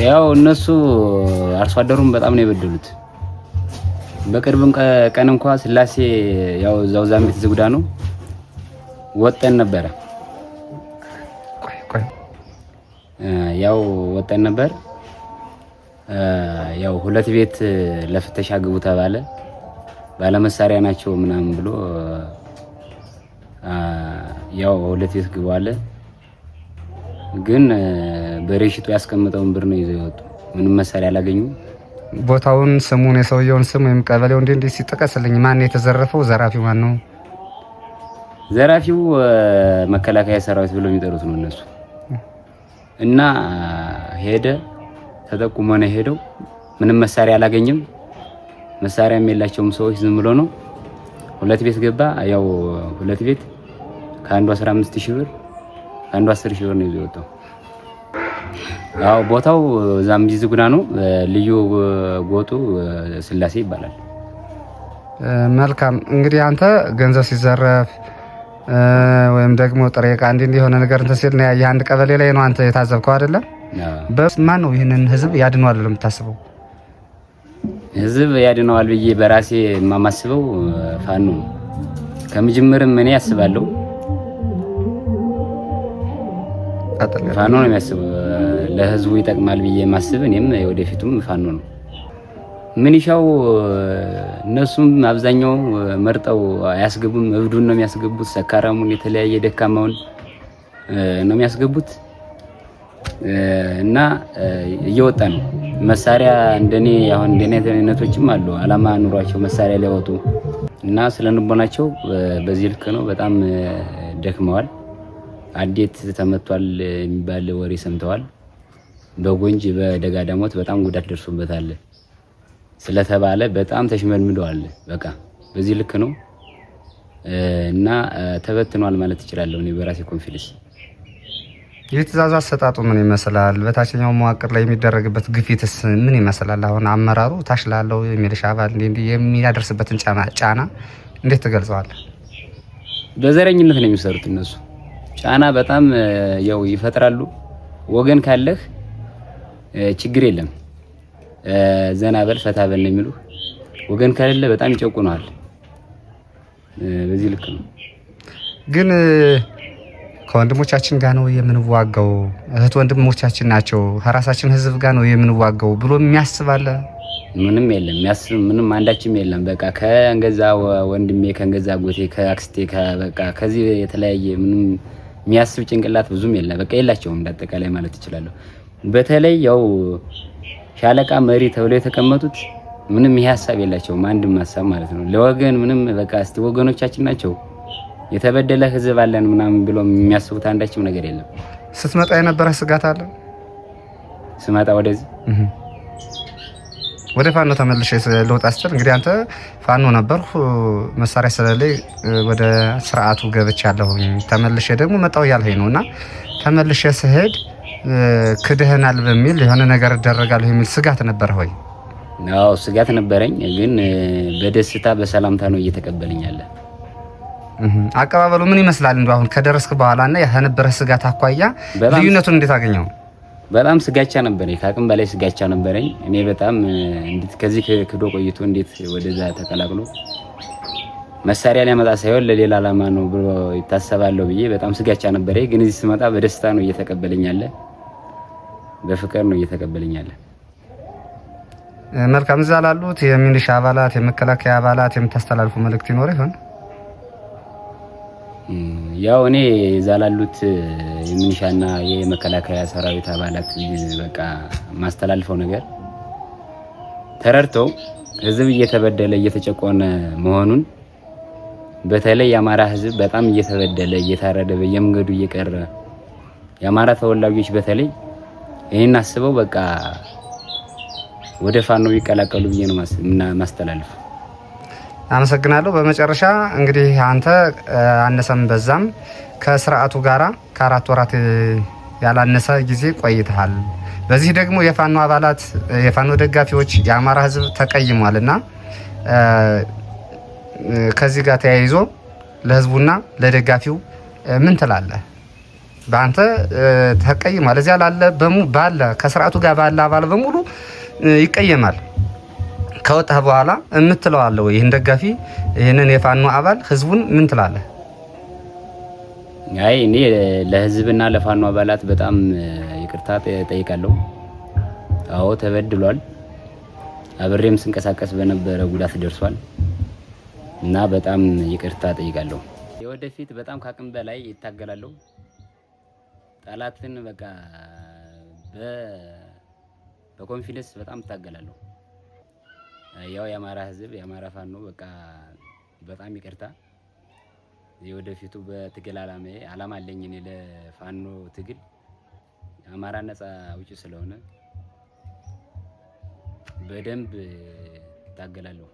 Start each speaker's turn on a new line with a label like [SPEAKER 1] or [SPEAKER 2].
[SPEAKER 1] ያው እነሱ አርሶ አደሩን በጣም ነው የበደሉት። በቅርብም ቀን እንኳን ስላሴ ያው እዛው ዛምቢት ዝጉዳ ነው ወጠን ነበረ። ያው ወጠን ነበር። ያው ሁለት ቤት ለፍተሻ ግቡ ተባለ። ባለመሳሪያ ናቸው ምናምን ብሎ ያው ሁለት ቤት ግቡ አለ። ግን በሬሽቱ ያስቀመጠውን ብር ነው ይዘው ይወጡ። ምንም መሳሪያ አላገኙ።
[SPEAKER 2] ቦታውን ስሙን የሰውየውን ስም ወይም ቀበሌው እንዴ ሲጠቀስልኝ ማን የተዘረፈው? ዘራፊው ማን ነው?
[SPEAKER 1] ዘራፊው መከላከያ ሰራዊት ብለው የሚጠሩት ነው እነሱ። እና ሄደ ተጠቁሞ ነው ሄደው። ምንም መሳሪያ አላገኘም። መሳሪያም የላቸውም ሰዎች ዝም ብሎ ነው። ሁለት ቤት ገባ። ያው ሁለት ቤት ከአንዱ 15000 ብር ከአንዱ 10000 ብር ነው ይዞ የወጣው። ያው ቦታው ዛምቢት ዝጉዳ ነው። ልዩ ጎጡ ስላሴ ይባላል።
[SPEAKER 2] መልካም እንግዲህ አንተ ገንዘብ ሲዘረፍ ወይም ደግሞ ጥሬ ዕቃ እንዲህ የሆነ ነገር እንትን ሲል ነው የአንድ ቀበሌ ላይ ነው አንተ የታዘብከው አይደለ? በማን ነው ይሄንን ህዝብ ያድነዋል ብለህ የምታስበው?
[SPEAKER 1] ህዝብ ያድነዋል ብዬ በራሴ የማማስበው ፋኖ ነው። ከመጀመሪያም እኔ ያስባለሁ ፋኖ ነው የሚያስበው። ለህዝቡ ይጠቅማል ብዬ ማስብ እኔም ወደፊቱም ፋኖ ነው። ምንሻው እነሱም አብዛኛው መርጠው አያስገቡም። እብዱን ነው የሚያስገቡት። ሰካራሙን የተለያየ ደካማውን ነው የሚያስገቡት። እና እየወጣ ነው መሳሪያ እንደኔ አሁን እንደኔ አይነቶችም አሉ አላማ ኑሯቸው መሳሪያ ሊያወጡ እና ስለንቦናቸው በዚህ ልክ ነው። በጣም ደክመዋል። አዴት ተመቷል የሚባል ወሬ ሰምተዋል። በጎንጅ በደጋ ዳሞት በጣም ጉዳት ደርሶበታል ስለተባለ በጣም ተሽመድምደዋል። በቃ በዚህ ልክ ነው እና ተበትኗል ማለት እችላለሁ እኔ በራሴ ኮንፊደንስ።
[SPEAKER 2] የትእዛዝ አሰጣጡ ምን ይመስላል? በታችኛው መዋቅር ላይ የሚደረግበት ግፊትስ ምን ይመስላል? አሁን አመራሩ ታች ላለው የሚሊሻ አባል እንዲህ የሚያደርስበትን ጫና እንዴት ትገልጸዋለህ?
[SPEAKER 1] በዘረኝነት ነው የሚሰሩት እነሱ። ጫና በጣም ያው ይፈጥራሉ። ወገን ካለህ ችግር የለም ዘና በል ፈታ በል ነው የሚሉህ። ወገን ከሌለ በጣም ይጨቁናል። በዚህ ልክ ነው። ግን ከወንድሞቻችን ጋር ነው የምንዋጋው፣ እህት ወንድሞቻችን ናቸው፣ ከራሳችን ህዝብ ጋር ነው የምንዋጋው ብሎ የሚያስብ አለ? ምንም የለም። የሚያስብ ምንም አንዳችም የለም። በቃ ከእንገዛ ወንድሜ ከእንገዛ ጎቴ ከአክስቴ በቃ ከዚህ የተለያየ ምንም የሚያስብ ጭንቅላት ብዙም የለም። በቃ የላቸውም እንዳጠቃላይ ማለት እችላለሁ። በተለይ ያው ሻለቃ መሪ ተብለው የተቀመጡት ምንም ይሄ ሐሳብ የላቸውም። አንድም ሐሳብ ማለት ነው ለወገን ምንም በቃ እስቲ ወገኖቻችን ናቸው የተበደለ ህዝብ አለን ምናምን ብሎ የሚያስቡት አንዳችም ነገር የለም።
[SPEAKER 2] ስትመጣ የነበረ ስጋት አለ?
[SPEAKER 1] ስመጣ ወደዚህ
[SPEAKER 2] ወደ ፋኖ ተመልሼ ለውጥ አስተል እንግዲህ አንተ ፋኖ ነበርኩ መሳሪያ ስለሌለኝ ወደ ስርዓቱ ገብቻለሁ ተመልሼ ደግሞ መጣው ያልኸኝ ነውና ተመልሼ ስሄድ ክደህናል በሚል የሆነ ነገር ደረጋለሁ የሚል ስጋት ነበር ሆይ?
[SPEAKER 1] አዎ ስጋት ነበረኝ፣ ግን በደስታ በሰላምታ ነው እየተቀበለኝ ያለ።
[SPEAKER 2] አቀባበሉ ምን ይመስላል? እንደው አሁን ከደረስክ በኋላና ያነበረ ስጋት አኳያ ልዩነቱን እንዴት አገኘው?
[SPEAKER 1] በጣም ስጋቻ ነበረኝ፣ ከአቅም በላይ ስጋቻ ነበረኝ። እኔ በጣም እንዴት ከዚህ ክዶ ቆይቶ እንዴት ወደዛ ተቀላቅሎ መሳሪያ ሊያመጣ ሳይሆን ለሌላ ዓላማ ነው ብሎ ይታሰባለሁ ብዬ በጣም ስጋቻ ነበረኝ። ግን እዚህ ስመጣ በደስታ ነው እየተቀበለኝ ያለ፣ በፍቅር ነው እየተቀበለኝ ያለ።
[SPEAKER 2] መልካም። እዛ ላሉት የሚሊሻ አባላት የመከላከያ አባላት የምታስተላልፉ መልእክት ይኖር ይሆን?
[SPEAKER 1] ያው እኔ እዛ ላሉት የሚሊሻና የመከላከያ ሰራዊት አባላት በቃ ማስተላልፈው ነገር ተረድተው ህዝብ እየተበደለ እየተጨቆነ መሆኑን፣ በተለይ የአማራ ህዝብ በጣም እየተበደለ እየታረደ በየመንገዱ እየቀረ የአማራ ተወላጆች በተለይ ይሄን አስበው በቃ ወደ ፋኖ ቢቀላቀሉ ብዬ ነው ማስተላልፍ።
[SPEAKER 2] አመሰግናለሁ። በመጨረሻ እንግዲህ አንተ አነሰም በዛም ከስርዓቱ ጋራ ከ4 ወራት ያላነሰ ጊዜ ቆይተሃል። በዚህ ደግሞ የፋኖ አባላት የፋኖ ደጋፊዎች የአማራ ህዝብ ተቀይሟልና ከዚህ ጋር ተያይዞ ለህዝቡና ለደጋፊው ምን ትላለህ? በአንተ ተቀይሟል። እዚያ ላለ ባለ ከስርዓቱ ጋር ባለ አባል በሙሉ ይቀየማል። ከወጣህ በኋላ የምትለው አለ ወይ? ይህን ደጋፊ ይህንን የፋኖ አባል ህዝቡን ምን ትላለህ?
[SPEAKER 1] አይ እኔ ለህዝብና ለፋኖ አባላት በጣም ይቅርታ ጠይቃለሁ። አዎ ተበድሏል። አብሬም ስንቀሳቀስ በነበረ ጉዳት ደርሷል እና በጣም ይቅርታ ጠይቃለሁ። የወደፊት በጣም ካቅም በላይ ይታገላለሁ። ጠላትን በቃ በኮንፊደንስ በጣም እታገላለሁ። ያው የአማራ ህዝብ የአማራ ፋኖ በቃ በጣም ይቅርታ። የወደፊቱ በትግል አላማ አለኝ እኔ ለፋኖ ትግል አማራ ነፃ አውጪ ስለሆነ በደንብ እታገላለሁ።